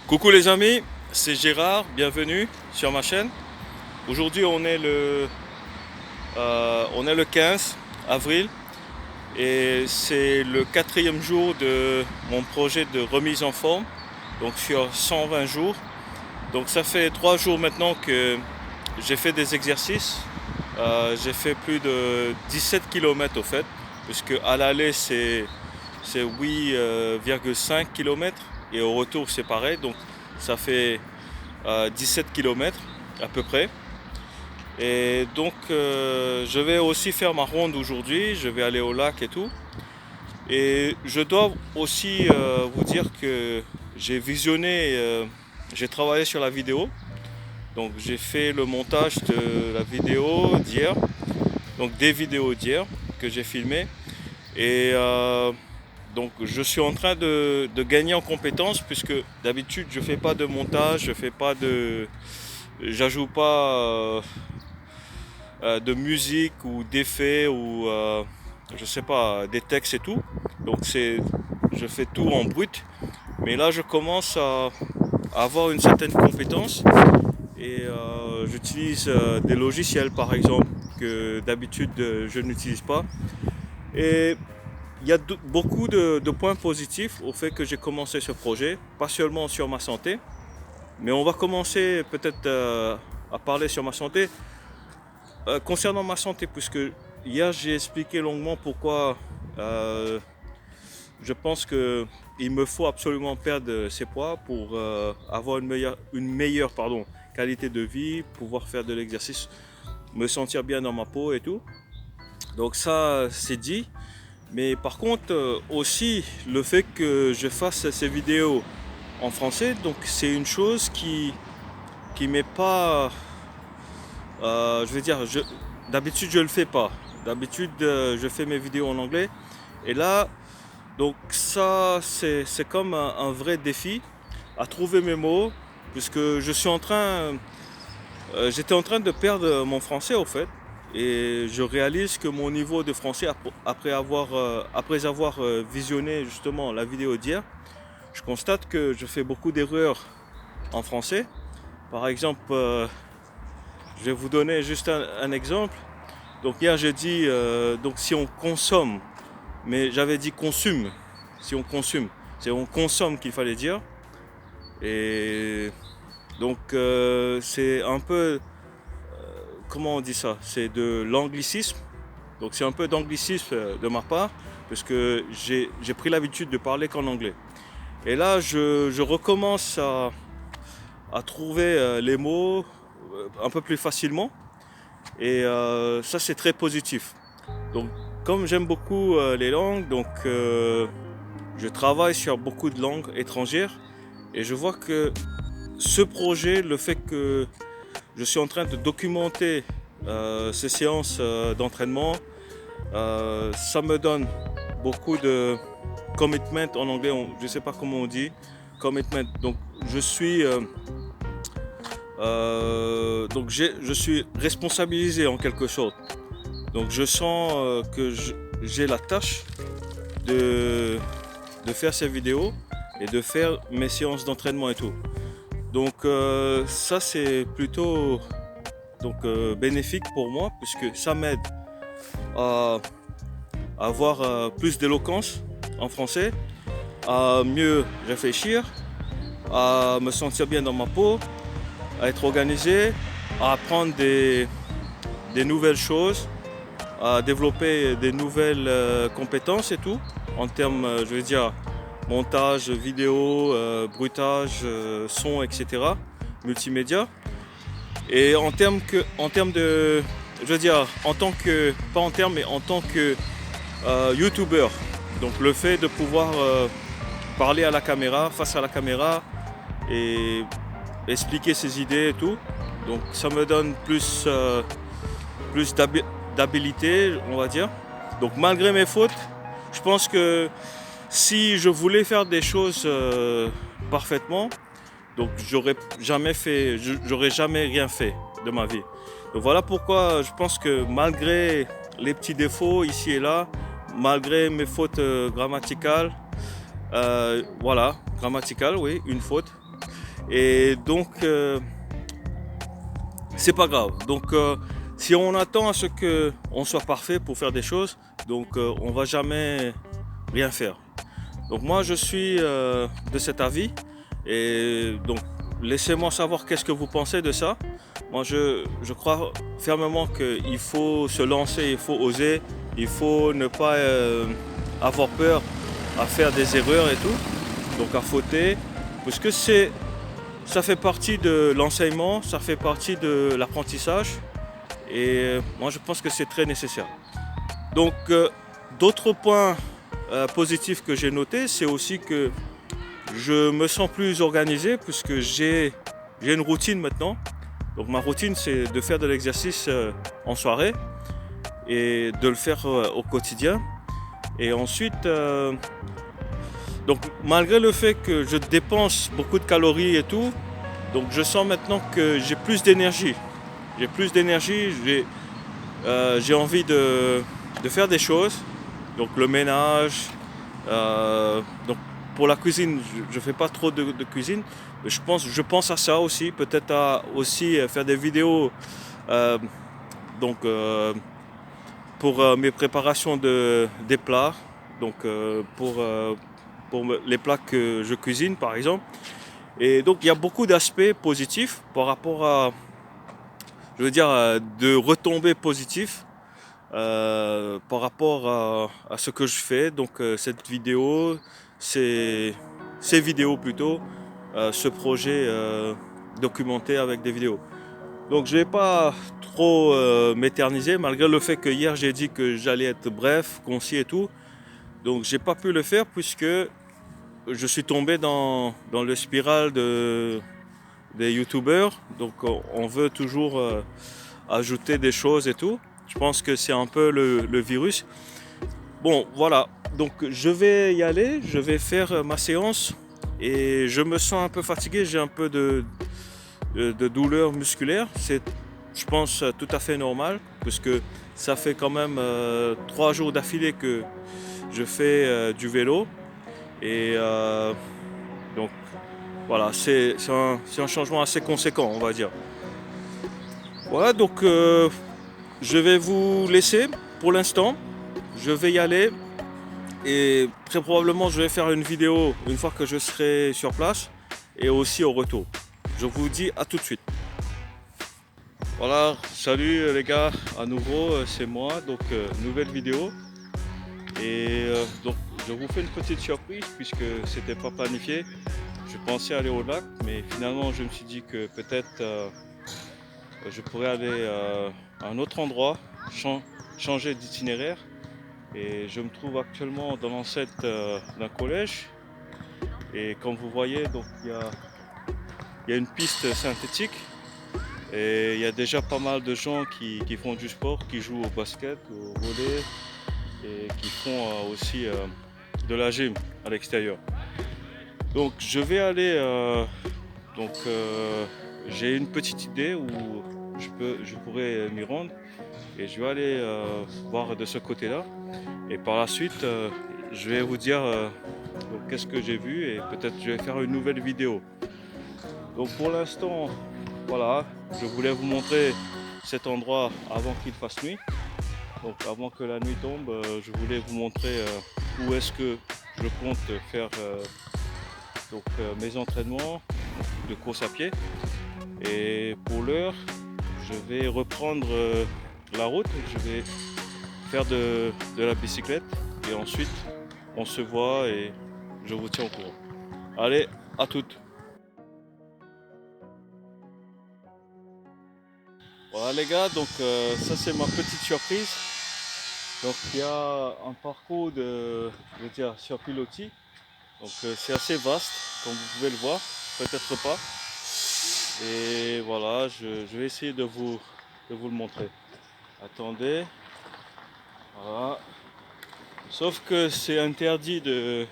Coucou les amis, c'est Gérard, bienvenue sur ma chaîne. Aujourd'hui on est le 15 avril et c'est le quatrième jour de mon projet de remise en forme, donc sur 120 jours. Donc ça fait 3 jours maintenant que j'ai fait des exercices. J'ai fait plus de 17 km au fait, puisque à l'aller c'est 8,5 km et au retour c'est pareil. Donc ça fait 17 km à peu près. Et donc je vais aussi faire ma ronde aujourd'hui, je vais aller au lac et tout. Et je dois aussi vous dire que j'ai visionné, j'ai travaillé sur la vidéo. Donc j'ai fait le montage de la vidéo d'hier, donc des vidéos d'hier que j'ai filmées. Et donc je suis en train de gagner en compétences puisque d'habitude je fais pas de montage, je fais pas de, j'ajoute pas de musique ou d'effets ou je sais pas des textes et tout. Donc je fais tout en brut. Mais là je commence à avoir une certaine compétence et j'utilise des logiciels par exemple que d'habitude je n'utilise pas. Et il y a beaucoup de points positifs au fait que j'ai commencé ce projet, pas seulement sur ma santé, mais on va commencer peut-être à parler sur ma santé. Concernant ma santé, puisque hier j'ai expliqué longuement pourquoi je pense qu'il me faut absolument perdre ces poids pour avoir une meilleure qualité de vie, pouvoir faire de l'exercice, me sentir bien dans ma peau et tout. Donc ça c'est dit. Mais par contre aussi le fait que je fasse ces vidéos en français, donc c'est une chose qui m'est pas, je veux dire, d'habitude je le fais pas. D'habitude je fais mes vidéos en anglais et là donc ça c'est comme un vrai défi à trouver mes mots puisque j'étais en train de perdre mon français au fait. Et je réalise que mon niveau de français, après avoir visionné justement la vidéo d'hier, je constate que je fais beaucoup d'erreurs en français. Par exemple, je vais vous donner juste un exemple. Donc hier j'ai dit donc si on consomme, mais j'avais dit consume. Si on consume, c'est on consomme qu'il fallait dire. Et donc c'est un peu, comment on dit ça? C'est de l'anglicisme. Donc c'est un peu d'anglicisme de ma part, parce que j'ai pris l'habitude de parler qu'en anglais. Et là, je recommence à trouver les mots un peu plus facilement. Et ça, c'est très positif. Donc, comme j'aime beaucoup les langues, donc je travaille sur beaucoup de langues étrangères. Et je vois que ce projet, le fait que je suis en train de documenter ces séances d'entraînement, ça me donne beaucoup de commitment en anglais, je ne sais pas comment on dit, commitment. Donc je suis responsabilisé en quelque sorte. Donc je sens que j'ai la tâche de, de faire ces vidéos et de faire mes séances d'entraînement et tout. Donc ça c'est plutôt bénéfique pour moi puisque ça m'aide à avoir plus d'éloquence en français, à mieux réfléchir, à me sentir bien dans ma peau, à être organisé, à apprendre des nouvelles choses, à développer des nouvelles compétences et tout, en termes, je veux dire, montage, vidéo, bruitage, son, etc., multimédia. Et en termes de, je veux dire, en tant que, pas en termes, mais en tant que YouTuber. Donc le fait de pouvoir parler à la caméra, face à la caméra et expliquer ses idées et tout. Donc ça me donne plus d'habilité, on va dire. Donc malgré mes fautes, je pense que si je voulais faire des choses parfaitement, donc j'aurais jamais rien fait de ma vie. Donc voilà pourquoi je pense que malgré les petits défauts ici et là, malgré mes fautes grammaticales, voilà, grammaticales, oui, une faute. Et donc c'est pas grave. Donc si on attend à ce qu'on soit parfait pour faire des choses, donc on va jamais rien faire. Donc moi je suis de cet avis et donc laissez-moi savoir qu'est-ce que vous pensez de ça. Moi je crois fermement qu'il faut se lancer, il faut oser, il faut ne pas avoir peur à faire des erreurs et tout, donc à fauter, parce que ça fait partie de l'enseignement, ça fait partie de l'apprentissage et moi je pense que c'est très nécessaire. Donc d'autres points positifs que j'ai notés, c'est aussi que je me sens plus organisé puisque j'ai une routine maintenant. Donc ma routine c'est de faire de l'exercice en soirée et de le faire au quotidien. Et ensuite, donc malgré le fait que je dépense beaucoup de calories et tout, donc je sens maintenant que j'ai plus d'énergie. J'ai plus d'énergie, j'ai envie de faire des choses. Donc le ménage, donc pour la cuisine, je ne fais pas trop de cuisine. Je pense à ça aussi, peut-être à aussi faire des vidéos donc, pour mes préparations des plats, donc pour les plats que je cuisine par exemple. Et donc il y a beaucoup d'aspects positifs par rapport à, je veux dire, de retombées positives par rapport à ce que je fais. Donc cette vidéo, ces vidéos plutôt, ce projet documenté avec des vidéos. Donc je ne vais pas trop m'éterniser malgré le fait que hier j'ai dit que j'allais être bref, concis et tout. Donc j'ai pas pu le faire puisque je suis tombé dans le spirale des youtubeurs. Donc on veut toujours ajouter des choses et tout. Je pense que c'est un peu le virus. Bon voilà, donc je vais y aller, je vais faire ma séance et je me sens un peu fatigué, j'ai un peu de douleur musculaire. C'est, je pense, tout à fait normal parce que ça fait quand même 3 jours d'affilée que je fais du vélo et donc voilà, c'est un changement assez conséquent, on va dire. Voilà, donc je vais vous laisser pour l'instant. Je vais y aller et très probablement je vais faire une vidéo une fois que je serai sur place et aussi au retour. Je vous dis à tout de suite. Voilà, salut les gars, à nouveau c'est moi, donc nouvelle vidéo. Et donc je vous fais une petite surprise puisque c'était pas planifié. Je pensais aller au lac, mais finalement je me suis dit que peut-être je pourrais aller à un autre endroit, changer d'itinéraire. Et je me trouve actuellement dans l'enceinte d'un collège. Et comme vous voyez, donc il y a une piste synthétique. Et il y a déjà pas mal de gens qui font du sport, qui jouent au basket, au volley et qui font aussi de la gym à l'extérieur. Donc je vais aller, j'ai une petite idée où je pourrais m'y rendre et je vais aller voir de ce côté-là. Et par la suite, je vais vous dire donc, qu'est-ce que j'ai vu et peut-être je vais faire une nouvelle vidéo. Donc pour l'instant, voilà, je voulais vous montrer cet endroit avant qu'il fasse nuit. Donc avant que la nuit tombe, je voulais vous montrer où est-ce que je compte faire mes entraînements de course à pied. Et pour l'heure, je vais reprendre la route, je vais faire de la bicyclette et ensuite on se voit et je vous tiens au courant. Allez, à toutes. Voilà les gars, donc ça c'est ma petite surprise. Donc il y a un parcours je veux dire, sur pilotis. Donc c'est assez vaste, comme vous pouvez le voir, peut-être pas. Et voilà, je vais essayer de vous le montrer. Attendez. Voilà. Sauf que c'est interdit de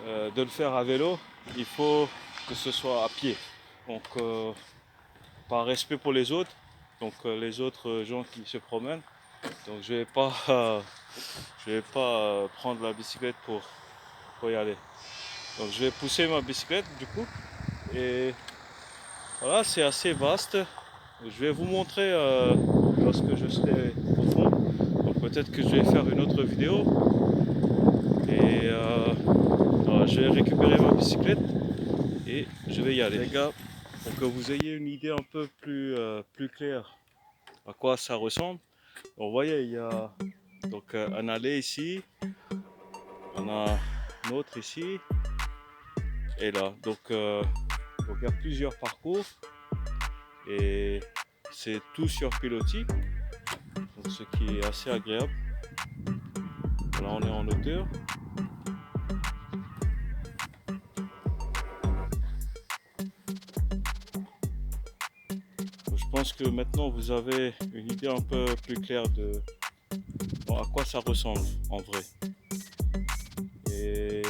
le faire à vélo. Il faut que ce soit à pied. Donc par respect pour les autres, donc les autres gens qui se promènent. Donc je vais pas prendre la bicyclette pour y aller. Donc je vais pousser ma bicyclette du coup. Et voilà, c'est assez vaste. Je vais vous montrer lorsque je serai au fond. Donc peut-être que je vais faire une autre vidéo. Et voilà, je vais récupérer ma bicyclette et je vais y aller. Les gars, pour que vous ayez une idée un peu plus claire à quoi ça ressemble. Donc, vous voyez, il y a donc un allée ici, on a un autre ici et là. Donc il y a plusieurs parcours et c'est tout sur pilotis, donc ce qui est assez agréable. Là on est en hauteur. Donc, je pense que maintenant vous avez une idée un peu plus claire de à quoi ça ressemble en vrai. Et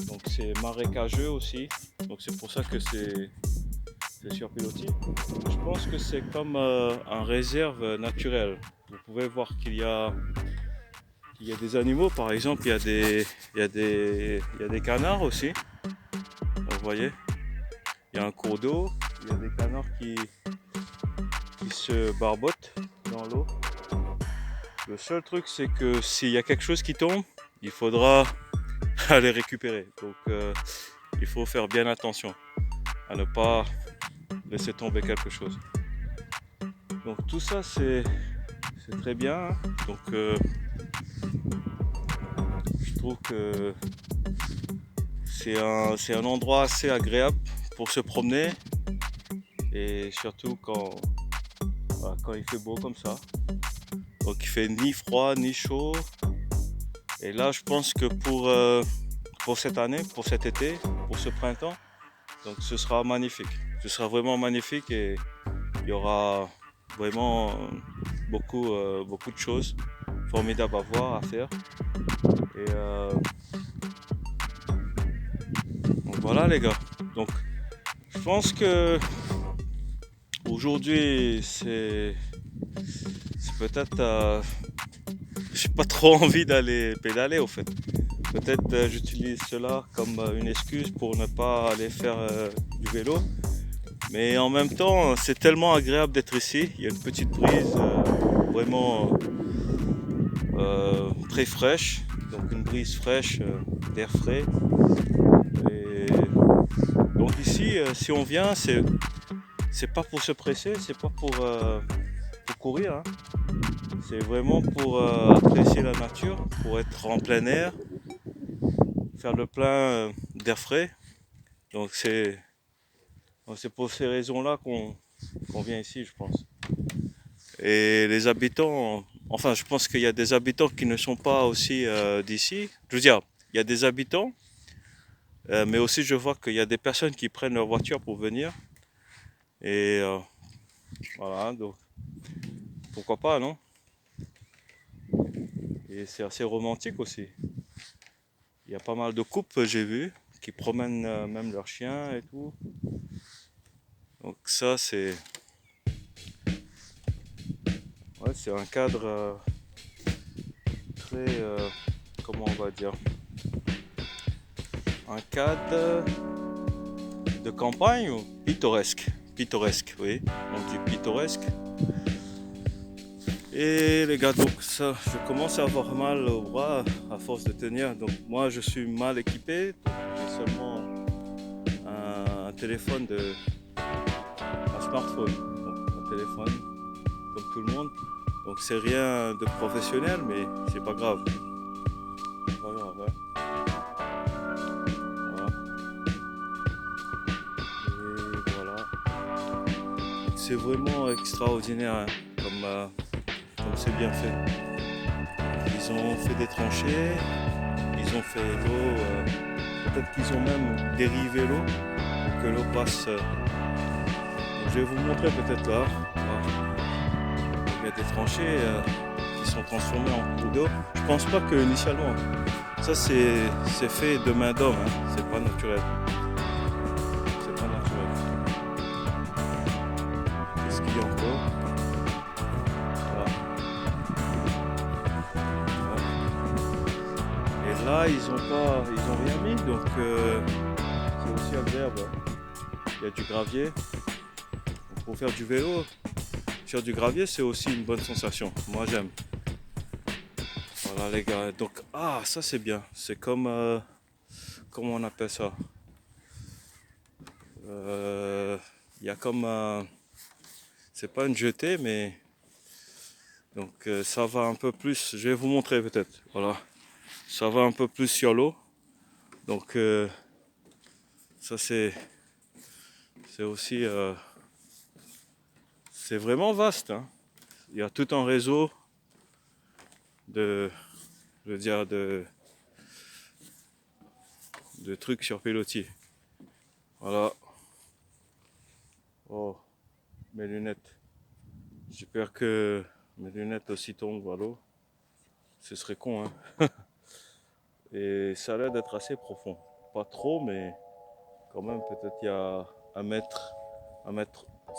donc c'est marécageux aussi, donc c'est pour ça que c'est sur pilotis. Je pense que c'est comme un réserve naturelle. Vous pouvez voir qu'il y a des animaux, par exemple, il y a des canards aussi. Donc, vous voyez, il y a un cours d'eau, il y a des canards qui se barbotent dans l'eau. Le seul truc, c'est que s'il y a quelque chose qui tombe, il faudra aller récupérer. Donc, il faut faire bien attention à ne pas laisser tomber quelque chose. Donc tout ça, c'est très bien. Donc je trouve que c'est un endroit assez agréable pour se promener et surtout quand il fait beau comme ça. Donc il fait ni froid ni chaud. Et là je pense que pour cette année, pour cet été, pour ce printemps, donc ce sera magnifique. Ce sera vraiment magnifique et il y aura vraiment beaucoup de choses formidables à voir, à faire. Et donc voilà les gars. Donc je pense que aujourd'hui c'est peut-être j'ai pas trop envie d'aller pédaler au fait. Peut-être j'utilise cela comme une excuse pour ne pas aller faire du vélo. Mais en même temps, c'est tellement agréable d'être ici. Il y a une petite brise vraiment très fraîche. Donc une brise fraîche, d'air frais. Et donc ici, si on vient, c'est pas pour se presser, c'est pas pour courir. Hein. C'est vraiment pour apprécier la nature, pour être en plein air, faire le plein d'air frais. Donc c'est pour ces raisons-là qu'on vient ici, je pense. Et les habitants, enfin, je pense qu'il y a des habitants qui ne sont pas aussi d'ici. Je veux dire, il y a des habitants, mais aussi je vois qu'il y a des personnes qui prennent leur voiture pour venir. Et voilà, donc pourquoi pas, non? Et c'est assez romantique aussi. Il y a pas mal de couples, j'ai vu, qui promènent même leurs chiens et tout. Donc ça, c'est un cadre très, comment on va dire, un cadre de campagne ou pittoresque. Pittoresque, oui, on dit pittoresque. Et les gars, donc ça, je commence à avoir mal au bras à force de tenir. Donc moi, je suis mal équipé. J'ai seulement un téléphone un smartphone, donc un téléphone comme tout le monde. Donc c'est rien de professionnel, mais c'est pas grave. C'est pas grave, ouais. Voilà. Et voilà. C'est vraiment extraordinaire, hein, comme c'est bien fait. Ils ont fait des tranchées, ils ont fait l'eau, peut-être qu'ils ont même dérivé l'eau pour que l'eau passe. Je vais vous montrer peut-être là. Il y a des tranchées qui sont transformées en cours d'eau. Je pense pas que initialement, ça c'est fait de main d'homme, hein. C'est pas naturel. C'est pas naturel. Qu'est-ce qu'il y a encore? Voilà. Et là ils ont rien mis, donc c'est aussi agréable. Il y a du gravier. Donc, pour faire du vélo, sur du gravier, c'est aussi une bonne sensation. Moi, j'aime. Voilà les gars. Donc, ça c'est bien. C'est comme, comment on appelle ça? Il y a comme un, c'est pas une jetée, mais donc ça va un peu plus. Je vais vous montrer peut-être. Voilà, ça va un peu plus sur l'eau. Donc ça c'est aussi, c'est vraiment vaste, hein. Il y a tout un réseau de, je veux dire, de trucs sur pilotis. Voilà. Oh, mes lunettes. J'espère que mes lunettes aussi tombent à l'eau. Ce serait con, hein. Et ça a l'air d'être assez profond. Pas trop, mais quand même, peut-être il y a 1 mètre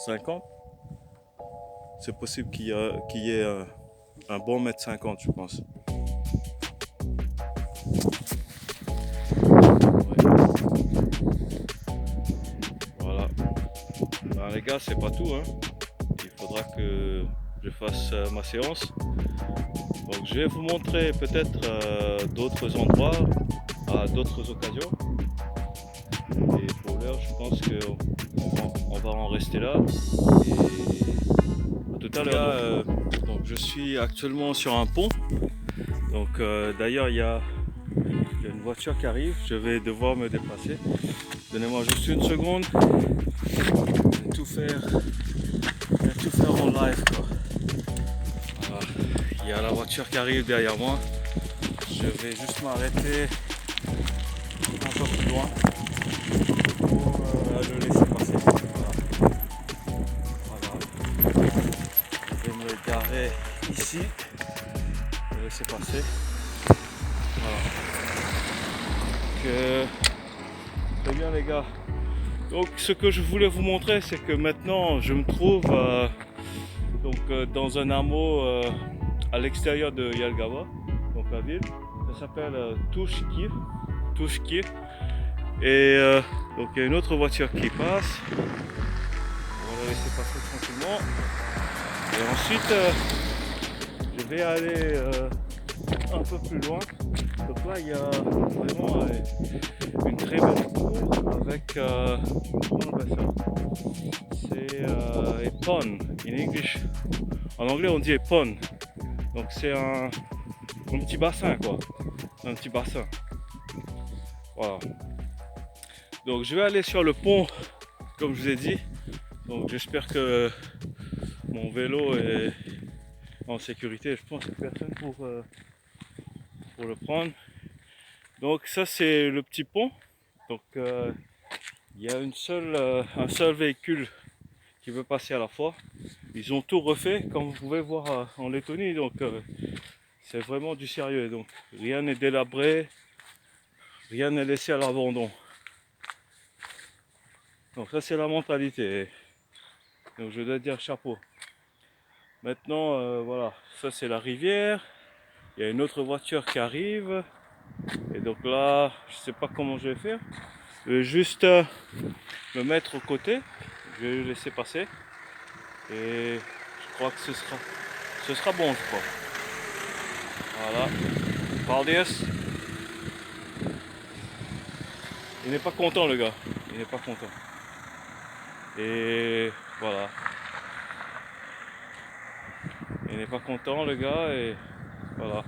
50. C'est possible qu'il y ait un bon 1m50, je pense. Voilà. Ben, les gars, c'est pas tout, hein. Il faudra que je fasse ma séance. Donc je vais vous montrer peut-être d'autres endroits à d'autres occasions. Et pour l'heure, je pense qu'on va en rester là. Et à tout à l'heure. Donc je suis actuellement sur un pont. Donc d'ailleurs il y a une voiture qui arrive. Je vais devoir me déplacer. Donnez-moi juste une seconde. Je vais tout faire en live, quoi. Voilà. Il y a la voiture qui arrive derrière moi. Je vais juste m'arrêter un peu plus loin pour le laisser passer. Voilà. Je vais me garer ici. Le laisser passer. Voilà. Très bien les gars. Donc ce que je voulais vous montrer, c'est que maintenant je me trouve dans un hameau à l'extérieur de Jelgava, donc la ville. Ça s'appelle Tushkir. Et donc il y a une autre voiture qui passe. On va la laisser passer tranquillement. Et ensuite je vais aller un peu plus loin. Donc là il y a vraiment une très belle tour avec comment on appelle ça? C'est a pond in English. En anglais on dit a pond. Donc c'est un petit bassin, quoi. Un petit bassin. Voilà. Donc je vais aller sur le pont comme je vous ai dit. Donc j'espère que mon vélo est en sécurité. Je pense qu'il n'y a personne pour le prendre. Donc ça c'est le petit pont. Donc il y a un seul véhicule qui veut passer à la fois. Ils ont tout refait comme vous pouvez voir en Lettonie. Donc c'est vraiment du sérieux. Donc rien n'est délabré, rien n'est laissé à l'abandon. Donc ça c'est la mentalité. Donc je dois dire chapeau. Maintenant voilà, ça c'est la rivière. Il y a une autre voiture qui arrive. Et donc là, je sais pas comment je vais faire. Je vais juste me mettre au côté. Je vais le laisser passer. Et je crois que ce sera bon, je crois. Voilà. Paldies. Il n'est pas content, le gars. Il n'est pas content. Et voilà. Il n'est pas content, le gars. Et voilà.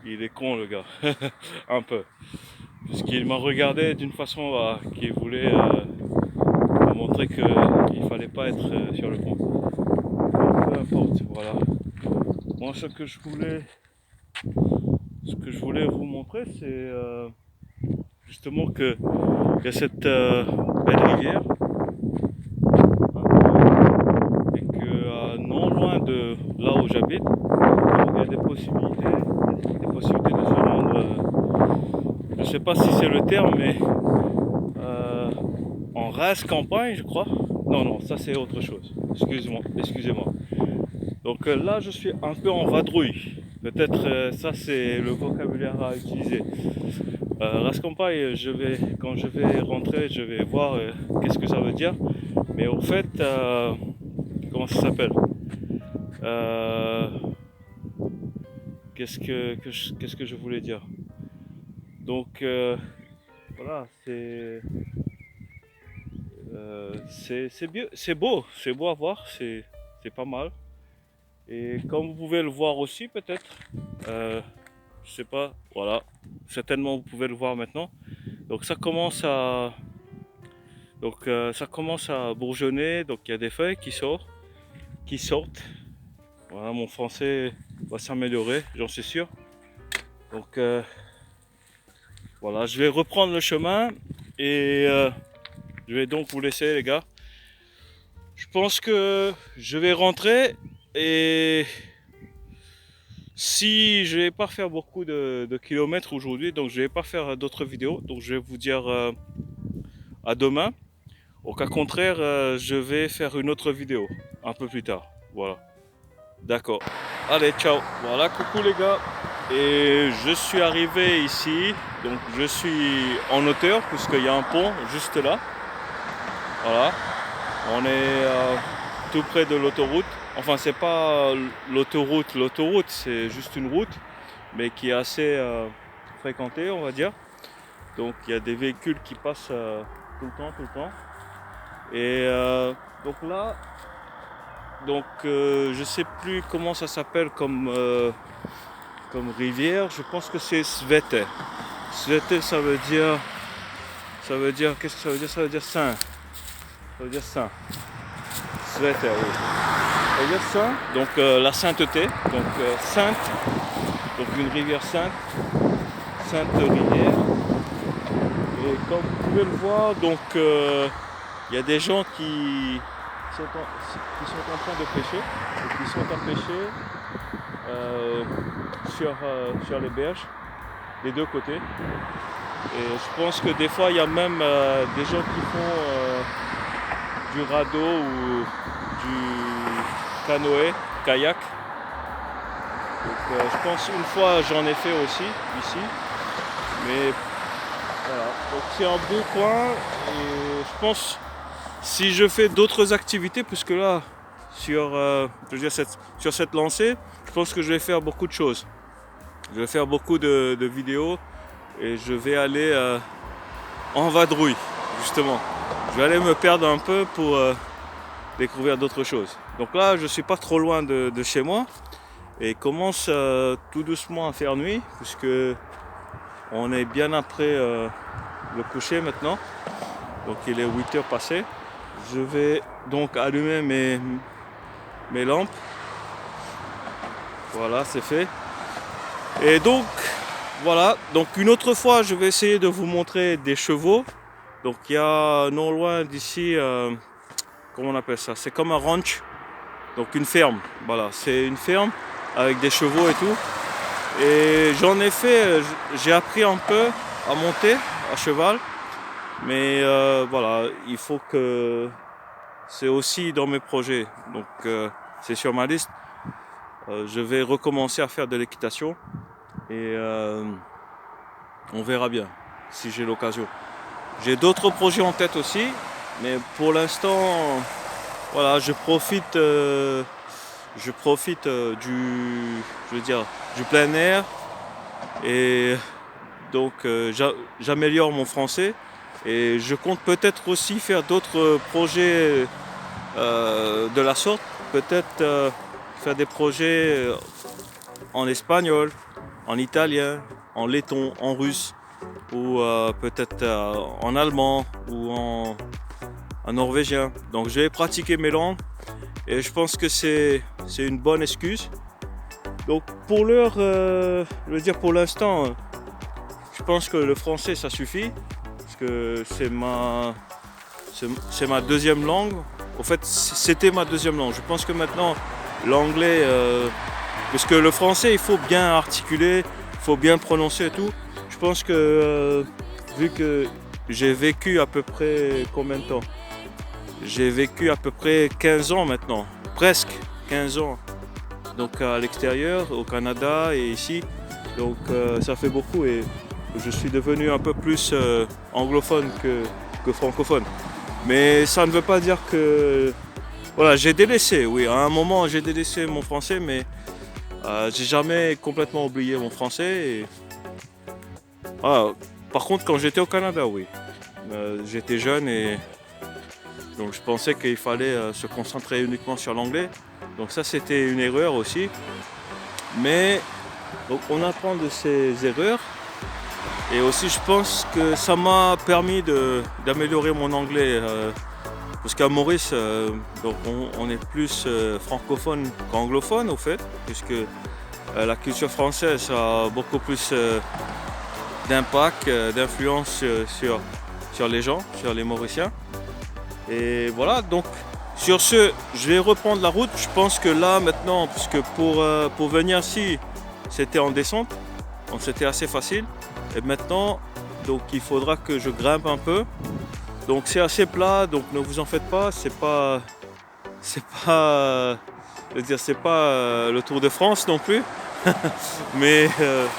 Il est con, le gars. Un peu. Puisqu'il m'a regardé d'une façon qui voulait me montrer qu'il fallait pas être sur le pont. Peu importe, voilà. Moi, ce que je voulais vous montrer, c'est justement qu'il y a cette belle rivière et que non loin de là où j'habite, il y a des possibilités de se rendre, je ne sais pas si c'est le terme, mais en race campagne, je crois. Non, ça c'est autre chose. Excusez-moi. Donc là, je suis un peu en vadrouille. Peut-être ça c'est le vocabulaire à utiliser. Rascampagne, quand je vais rentrer, je vais voir qu'est-ce que ça veut dire. Mais au fait, comment ça s'appelle? Euh, qu'est-ce que je voulais dire? Donc voilà, c'est bien, c'est beau à voir, c'est pas mal. Et comme vous pouvez le voir aussi peut-être, je sais pas, voilà, certainement vous pouvez le voir maintenant. Donc ça commence à bourgeonner, donc il y a des feuilles qui sortent. Voilà, mon français va s'améliorer, j'en suis sûr. Donc voilà, je vais reprendre le chemin et je vais donc vous laisser les gars. Je pense que je vais rentrer et si je vais pas faire beaucoup de kilomètres aujourd'hui, donc je vais pas faire d'autres vidéos, donc je vais vous dire à demain. Au cas contraire, je vais faire une autre vidéo un peu plus tard. Voilà. D'accord. Allez, ciao. Voilà, coucou les gars. Et je suis arrivé ici. Donc je suis en hauteur puisqu'il y a un pont juste là. Voilà. On est tout près de l'autoroute. Enfin, c'est pas l'autoroute, c'est juste une route, mais qui est assez fréquentée, on va dire. Donc il y a des véhicules qui passent tout le temps. Et donc là, je sais plus comment ça s'appelle comme rivière. Je pense que c'est Svete. Svete, ça veut dire, qu'est-ce que ça veut dire? Ça veut dire saint. Ça veut dire saint. Svete, oui. Ça veut dire saint. Donc la sainteté. Donc sainte. Donc une rivière sainte. Sainte rivière. Et comme vous pouvez le voir, donc il y a des gens qui sont en train de pêcher, et qui sont à pêcher sur les berges, des deux côtés. Et je pense que des fois il y a même des gens qui font du radeau ou du canoë, kayak. Donc je pense une fois j'en ai fait aussi ici, mais voilà. Donc c'est un beau coin et je pense si je fais d'autres activités, puisque là sur cette lancée, je pense que je vais faire beaucoup de choses. Je vais faire beaucoup de vidéos et je vais aller en vadrouille justement. Je vais aller me perdre un peu pour découvrir d'autres choses. Donc là je suis pas trop loin de chez moi et il commence tout doucement à faire nuit puisque on est bien après le coucher maintenant. Donc il est 8h passées. Je vais donc allumer mes lampes. Voilà, c'est fait. Et donc voilà, donc une autre fois je vais essayer de vous montrer des chevaux. Donc il y a non loin d'ici, comment on appelle ça? C'est comme un ranch, donc une ferme. Voilà, c'est une ferme avec des chevaux et tout. Et j'en ai fait, j'ai appris un peu à monter à cheval. Mais voilà, il faut que c'est aussi dans mes projets. Donc c'est sur ma liste. Je vais recommencer à faire de l'équitation et on verra bien si j'ai l'occasion. J'ai d'autres projets en tête aussi, mais pour l'instant, voilà, je profite du plein air et donc j'améliore mon français et je compte peut-être aussi faire d'autres projets de la sorte, peut-être faire des projets en espagnol, en italien, en letton, en russe ou peut-être en allemand ou en norvégien. Donc je vais pratiquer mes langues et je pense que c'est une bonne excuse. Donc pour l'heure, je veux dire pour l'instant, je pense que le français ça suffit parce que c'est ma deuxième langue. En fait, c'était ma deuxième langue. Je pense que maintenant l'anglais, parce que le français il faut bien articuler, il faut bien prononcer et tout. Je pense que vu que j'ai vécu à peu près combien de temps? J'ai vécu à peu près 15 ans maintenant, presque 15 ans. Donc à l'extérieur, au Canada et ici. Donc ça fait beaucoup et je suis devenu un peu plus anglophone que francophone. Mais ça ne veut pas dire que... Voilà, j'ai délaissé, oui, à un moment j'ai délaissé mon français, mais j'ai jamais complètement oublié mon français. Par contre, quand j'étais au Canada, oui. J'étais jeune et donc je pensais qu'il fallait se concentrer uniquement sur l'anglais. Donc ça, c'était une erreur aussi. Mais donc, on apprend de ses erreurs. Et aussi, je pense que ça m'a permis d'améliorer mon anglais. Parce qu'à Maurice, donc on est plus francophone qu'anglophone, au fait. Puisque la culture française a beaucoup plus d'impact, d'influence sur les gens, sur les Mauriciens. Et voilà, donc sur ce, je vais reprendre la route. Je pense que là, maintenant, puisque pour venir ici, c'était en descente, donc c'était assez facile. Et maintenant, donc il faudra que je grimpe un peu. Donc c'est assez plat, donc ne vous en faites pas. C'est pas, je veux dire, c'est pas le Tour de France non plus, mais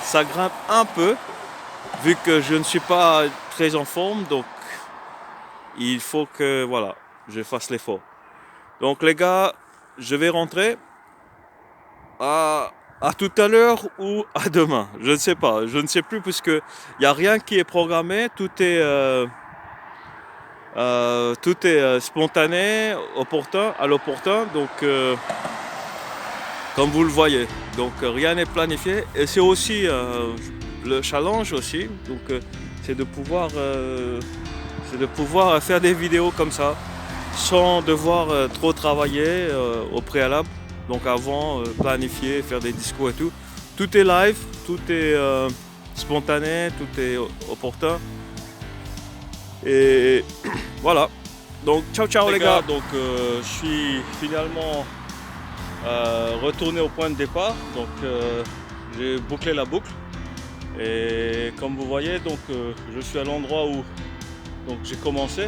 ça grimpe un peu. Vu que je ne suis pas très en forme, donc il faut que voilà, je fasse l'effort. Donc les gars, je vais rentrer. À tout à l'heure ou à demain, je ne sais pas, je ne sais plus puisque il n'y a rien qui est programmé, tout est spontané, opportun, à l'opportun, donc comme vous le voyez, donc rien n'est planifié et c'est aussi le challenge aussi, donc c'est de pouvoir faire des vidéos comme ça sans devoir trop travailler au préalable. Donc avant, planifier, faire des discours et tout. Tout est live, tout est spontané, tout est opportun. Et voilà. Donc ciao ciao les gars. Donc je suis finalement retourné au point de départ. Donc j'ai bouclé la boucle. Et comme vous voyez, donc je suis à l'endroit où donc j'ai commencé.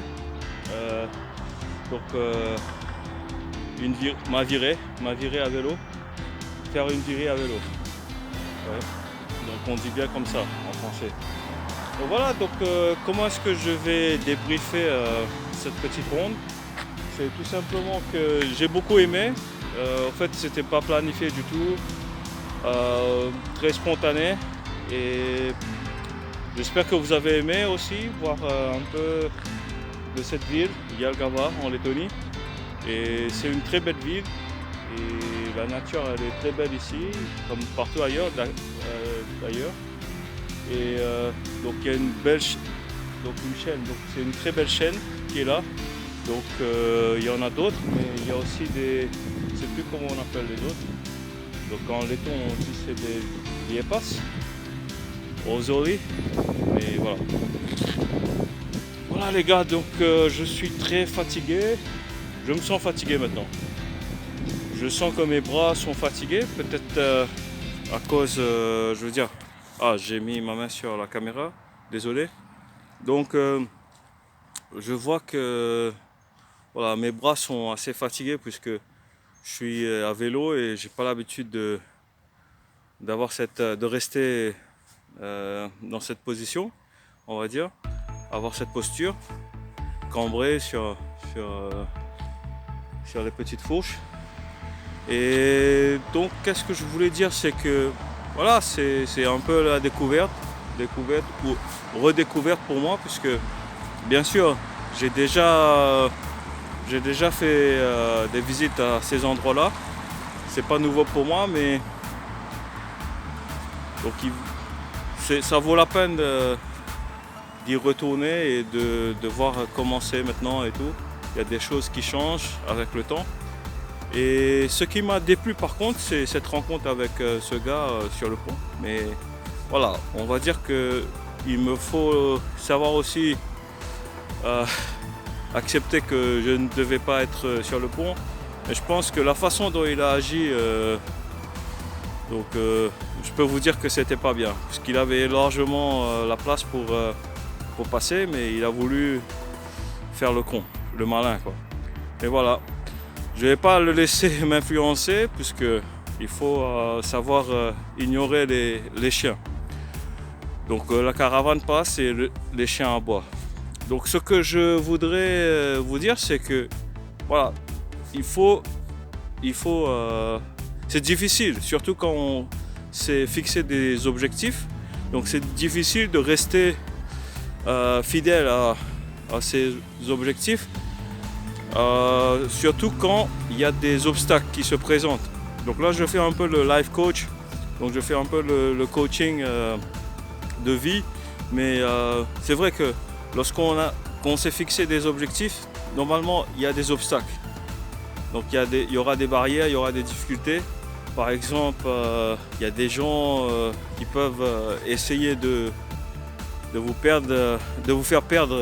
Ma virée à vélo, faire une virée à vélo. Ouais. Donc on dit bien comme ça en français. Donc voilà, donc comment est-ce que je vais débriefer cette petite ronde? C'est tout simplement que j'ai beaucoup aimé. En fait, c'était pas planifié du tout, très spontané. Et j'espère que vous avez aimé aussi voir un peu de cette ville, Jelgava en Lettonie. Et c'est une très belle ville et la nature elle est très belle ici, comme partout ailleurs d'ailleurs. Et donc il y a une chaîne, donc c'est une très belle chaîne qui est là. Donc il y en a d'autres, mais il y a aussi des, je ne sais plus comment on appelle les autres. Donc en letton on dit c'est des liepas, Ozoli, mais voilà. Voilà les gars, donc je suis très fatigué. Je me sens fatigué maintenant. Je sens que mes bras sont fatigués, peut-être à cause, je veux dire, j'ai mis ma main sur la caméra, désolé. Donc je vois que voilà, mes bras sont assez fatigués puisque je suis à vélo et j'ai pas l'habitude de rester dans cette position, on va dire, avoir cette posture, cambrée sur les petites fourches. Et donc qu'est-ce que je voulais dire, c'est que voilà, c'est un peu la découverte ou redécouverte pour moi, puisque bien sûr j'ai déjà fait des visites à ces endroits-là. C'est pas nouveau pour moi, mais donc ça vaut la peine d'y retourner et de voir comment c'est maintenant et tout. Il y a des choses qui changent avec le temps. Et ce qui m'a déplu par contre, c'est cette rencontre avec ce gars sur le pont. Mais voilà, on va dire qu'il me faut savoir aussi accepter que je ne devais pas être sur le pont. Mais je pense que la façon dont il a agi, je peux vous dire que c'était pas bien. Parce qu'il avait largement la place pour passer, mais il a voulu faire le con, le malin quoi. Et voilà, je ne vais pas le laisser m'influencer puisque il faut savoir ignorer les chiens. Donc la caravane passe et les chiens aboient. Donc ce que je voudrais vous dire, c'est que voilà, il faut c'est difficile, surtout quand on s'est fixé des objectifs. Donc c'est difficile de rester fidèle à ces objectifs, surtout quand il y a des obstacles qui se présentent. Donc là, je fais un peu le life coach, donc je fais un peu le coaching de vie, mais c'est vrai que lorsqu'on s'est fixé des objectifs, normalement il y a des obstacles. Donc il y aura des barrières, il y aura des difficultés. Par exemple, il y a des gens qui peuvent essayer de vous faire perdre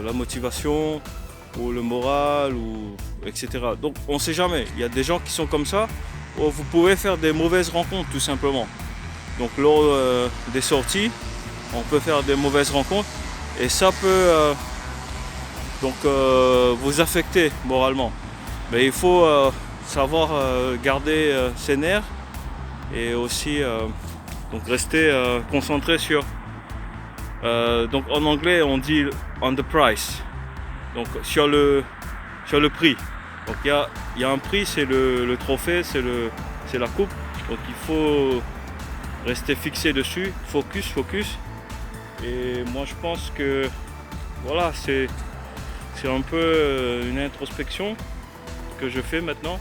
la motivation ou le moral, etc. Donc on ne sait jamais. Il y a des gens qui sont comme ça. Où vous pouvez faire des mauvaises rencontres tout simplement. Donc lors des sorties, on peut faire des mauvaises rencontres et ça peut vous affecter moralement. Mais il faut savoir garder ses nerfs et aussi donc rester concentré sur. Donc en anglais on dit on the price, donc sur le prix. Donc il y a un prix, c'est le trophée, c'est la coupe. Donc il faut rester fixé dessus, focus. Et moi je pense que voilà, c'est un peu une introspection que je fais maintenant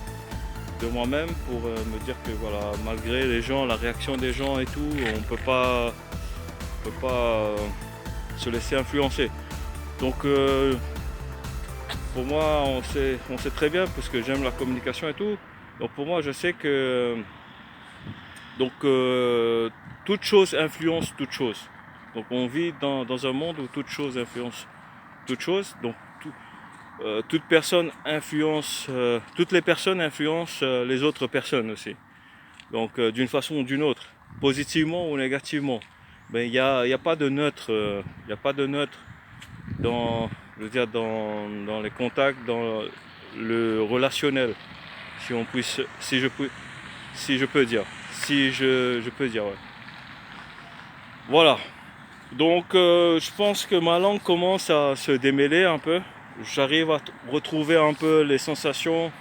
de moi-même pour me dire que voilà, malgré les gens, la réaction des gens et tout, on peut pas se laisser influencer. Donc pour moi, on sait très bien, parce que j'aime la communication et tout. Donc pour moi, je sais que toute chose influence toute chose. Donc on vit dans un monde où toute chose influence toute chose. Donc toutes les personnes influencent les autres personnes aussi. Donc d'une façon ou d'une autre, positivement ou négativement. Mais il n'y a pas de neutre. Il n'y a pas de neutre dans les contacts, dans le relationnel, si je peux dire, ouais. Voilà. Donc je pense que ma langue commence à se démêler un peu. J'arrive à retrouver un peu les sensations.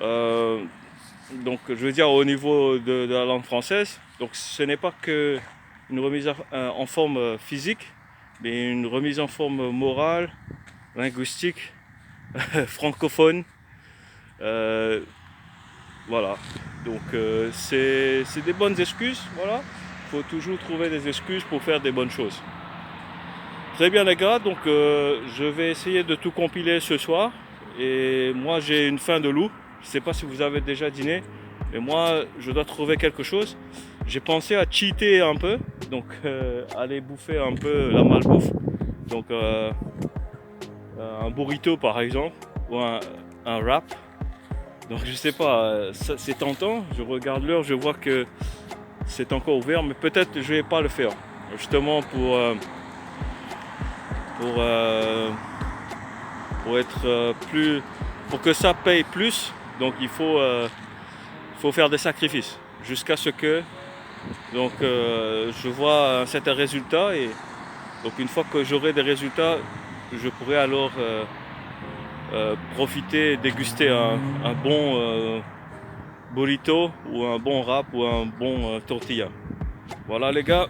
Donc je veux dire au niveau de la langue française. Donc ce n'est pas que une remise en forme physique, mais une remise en forme morale, linguistique, francophone. Voilà. Donc c'est des bonnes excuses. Voilà. Il faut toujours trouver des excuses pour faire des bonnes choses. Très bien les gars, donc je vais essayer de tout compiler ce soir. Et moi j'ai une faim de loup. Je ne sais pas si vous avez déjà dîné, mais moi je dois trouver quelque chose. J'ai pensé à cheater un peu, donc aller bouffer un peu la malbouffe. Donc un burrito par exemple, ou un wrap. Donc je sais pas, c'est tentant. Je regarde l'heure, je vois que c'est encore ouvert, mais peut-être je vais pas le faire. Justement pour être plus, pour que ça paye plus. Donc il faut faire des sacrifices jusqu'à ce que je vois un certain résultat, et donc une fois que j'aurai des résultats, je pourrai alors profiter et déguster un bon burrito ou un bon wrap ou un bon tortilla. Voilà les gars,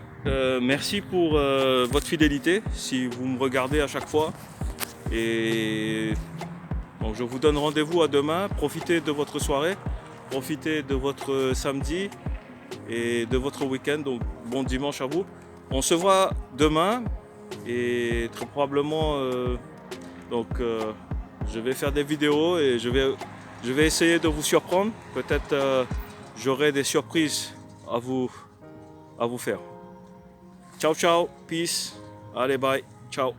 merci pour votre fidélité si vous me regardez à chaque fois, et donc je vous donne rendez-vous à demain. Profitez de votre soirée, profitez de votre samedi et de votre week-end. Donc bon dimanche à vous. On se voit demain et très probablement je vais faire des vidéos et je vais essayer de vous surprendre. Peut-être j'aurai des surprises à vous faire. Ciao ciao, peace. Allez bye, ciao.